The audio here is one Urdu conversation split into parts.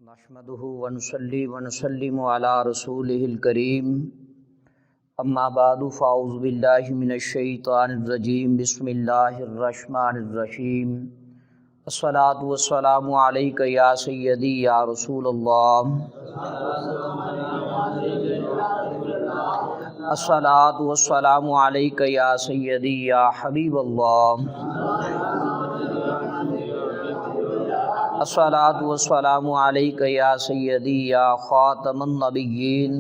نحمده ونصلي ونسلم على رسوله الكريم اما بعد فاعوذ بالله من الشيطان الرجيم بسم الله الرحمن الرحيم الصلاة والسلام عليك يا سيدي يا رسول الله الصلاة والسلام عليك يا سيدي يا حبيب الله الصلاة والسلام علیک یا سیدی یا خاتم النبیین۔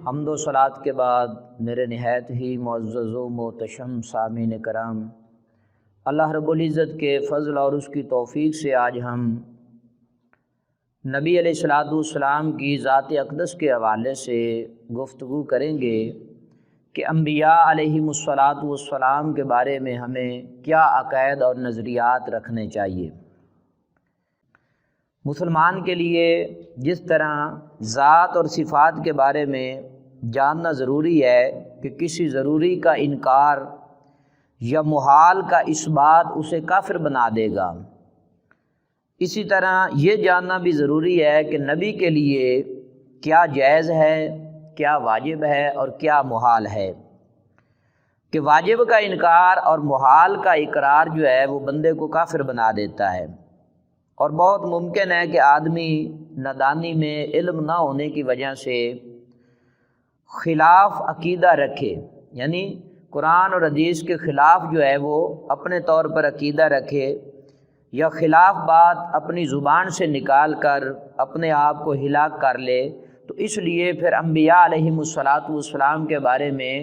حمد و صلوات کے بعد میرے نہایت ہی معزز و محتشم سامعین کرام، اللہ رب العزت کے فضل اور اس کی توفیق سے آج ہم نبی علیہ الصلوۃ والسلام کی ذات اقدس کے حوالے سے گفتگو کریں گے کہ انبیاء علیہم الصلوۃ والسلام کے بارے میں ہمیں کیا عقائد اور نظریات رکھنے چاہیے۔ مسلمان کے لیے جس طرح ذات اور صفات کے بارے میں جاننا ضروری ہے کہ کسی ضروری کا انکار یا محال کا اثبات اسے کافر بنا دے گا، اسی طرح یہ جاننا بھی ضروری ہے کہ نبی کے لیے کیا جائز ہے، کیا واجب ہے اور کیا محال ہے، کہ واجب کا انکار اور محال کا اقرار جو ہے وہ بندے کو کافر بنا دیتا ہے، اور بہت ممکن ہے کہ آدمی نادانی میں علم نہ ہونے کی وجہ سے خلاف عقیدہ رکھے، یعنی قرآن اور حدیث کے خلاف جو ہے وہ اپنے طور پر عقیدہ رکھے، یا خلاف بات اپنی زبان سے نکال کر اپنے آپ کو ہلاک کر لے۔ تو اس لیے پھر انبیاء علیہم الصلوۃ والسلام کے بارے میں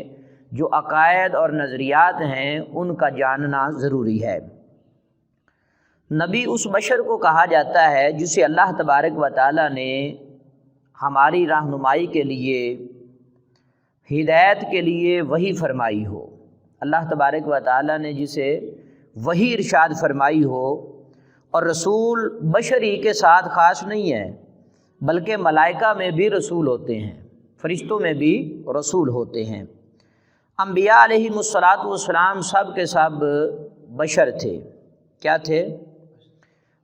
جو عقائد اور نظریات ہیں ان کا جاننا ضروری ہے۔ نبی اس بشر کو کہا جاتا ہے جسے اللہ تبارک و تعالیٰ نے ہماری رہنمائی کے لیے، ہدایت کے لیے وحی فرمائی ہو۔ اللہ تبارک و تعالیٰ نے جسے وحی ارشاد فرمائی ہو، اور رسول بشر ہی کے ساتھ خاص نہیں ہے بلکہ ملائکہ میں بھی رسول ہوتے ہیں، فرشتوں میں بھی رسول ہوتے ہیں۔ انبیاء علیہم الصلوۃ والسلام سب کے سب بشر تھے۔ کیا تھے؟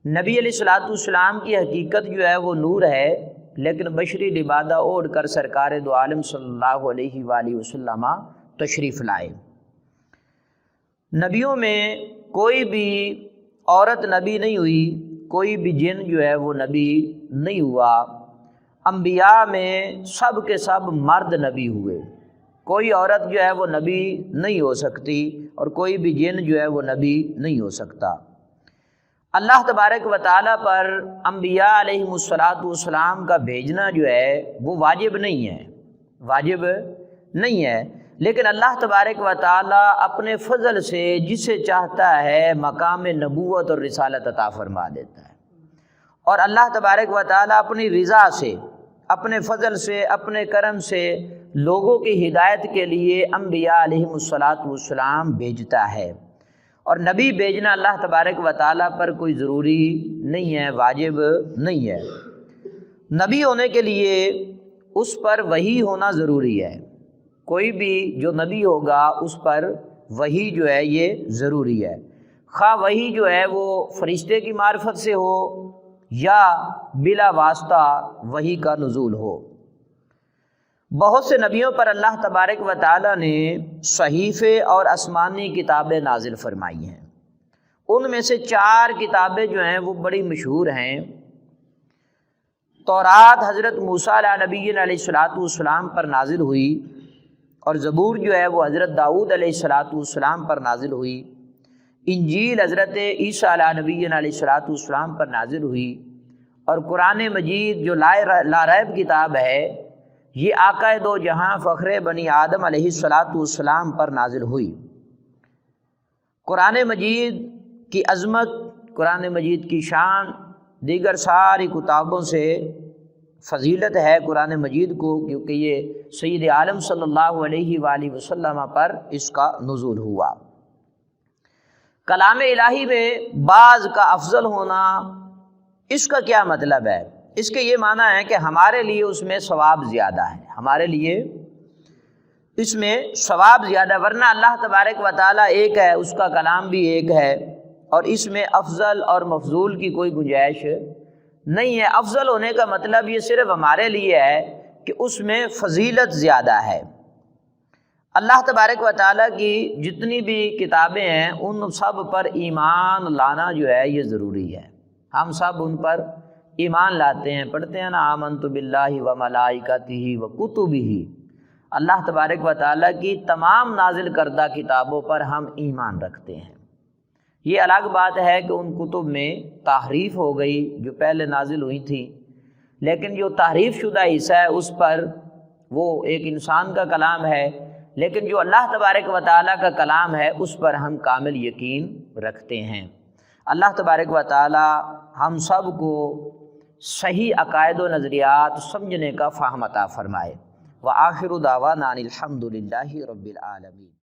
نبی علیہ الصلوۃ والسلام کی حقیقت جو ہے وہ نور ہے، لیکن بشری لبادہ اوڑھ کر سرکار دو عالم صلی اللہ علیہ وآلہ وسلم تشریف لائے۔ نبیوں میں کوئی بھی عورت نبی نہیں ہوئی، کوئی بھی جن جو ہے وہ نبی نہیں ہوا۔ انبیاء میں سب کے سب مرد نبی ہوئے، کوئی عورت جو ہے وہ نبی نہیں ہو سکتی، اور کوئی بھی جن جو ہے وہ نبی نہیں ہو سکتا۔ اللہ تبارک و تعالیٰ پر انبیاء علیہم الصلوۃ والسلام کا بھیجنا جو ہے وہ واجب نہیں ہے، واجب نہیں ہے، لیکن اللہ تبارک و تعالیٰ اپنے فضل سے جسے چاہتا ہے مقام نبوت اور رسالت عطا فرما دیتا ہے، اور اللہ تبارک و تعالیٰ اپنی رضا سے، اپنے فضل سے، اپنے کرم سے لوگوں کی ہدایت کے لیے انبیاء علیہم الصلوۃ والسلام بھیجتا ہے، اور نبی بھیجنا اللہ تبارک و تعالیٰ پر کوئی ضروری نہیں ہے، واجب نہیں ہے۔ نبی ہونے کے لیے اس پر وحی ہونا ضروری ہے، کوئی بھی جو نبی ہوگا اس پر وحی جو ہے یہ ضروری ہے، خواہ وحی جو ہے وہ فرشتے کی معرفت سے ہو یا بلا واسطہ وحی کا نزول ہو۔ بہت سے نبیوں پر اللہ تبارک و تعالیٰ نے صحیفے اور آسمانی کتابیں نازل فرمائی ہیں۔ ان میں سے 4 کتابیں جو ہیں وہ بڑی مشہور ہیں۔ تورات حضرت موسیٰ علیہ نبی علیہ الصلوۃ والسلام پر نازل ہوئی، اور زبور جو ہے وہ حضرت داؤد علیہ الصلوۃ والسلام پر نازل ہوئی۔ انجیل حضرت عیسیٰ علیہ نبی علیہ الصلوۃ والسلام پر نازل ہوئی، اور قرآن مجید جو لا ریب کتاب ہے یہ آقا دو جہاں فخر بنی آدم علیہ الصلوۃ والسلام پر نازل ہوئی۔ قرآن مجید کی عظمت، قرآن مجید کی شان دیگر ساری کتابوں سے فضیلت ہے قرآن مجید کو، کیونکہ یہ سید عالم صلی اللہ علیہ وآلہ وسلم پر اس کا نزول ہوا۔ کلام الہی میں بعض کا افضل ہونا، اس کا کیا مطلب ہے؟ اس کے یہ معنی ہے کہ ہمارے لیے اس میں ثواب زیادہ ہے، ہمارے لیے اس میں ثواب زیادہ، ورنہ اللہ تبارک و تعالیٰ ایک ہے، اس کا کلام بھی ایک ہے، اور اس میں افضل اور مفضول کی کوئی گنجائش نہیں ہے۔ افضل ہونے کا مطلب یہ صرف ہمارے لیے ہے کہ اس میں فضیلت زیادہ ہے۔ اللہ تبارک و تعالیٰ کی جتنی بھی کتابیں ہیں ان سب پر ایمان لانا جو ہے یہ ضروری ہے۔ ہم سب ان پر ایمان لاتے ہیں، پڑھتے ہیں نا آمنت باللہ و ملائکتہ و کتبہ، اللہ تبارک و تعالیٰ کی تمام نازل کردہ کتابوں پر ہم ایمان رکھتے ہیں۔ یہ الگ بات ہے کہ ان کتب میں تحریف ہو گئی جو پہلے نازل ہوئی تھی، لیکن جو تحریف شدہ حصہ ہے اس پر وہ ایک انسان کا کلام ہے، لیکن جو اللہ تبارک و تعالیٰ کا کلام ہے اس پر ہم کامل یقین رکھتے ہیں۔ اللہ تبارک و تعالیٰ ہم سب کو صحیح عقائد و نظریات سمجھنے کا فہم عطا فرمائے۔ وآخر دعوانا ان الحمد للہ رب العالمین۔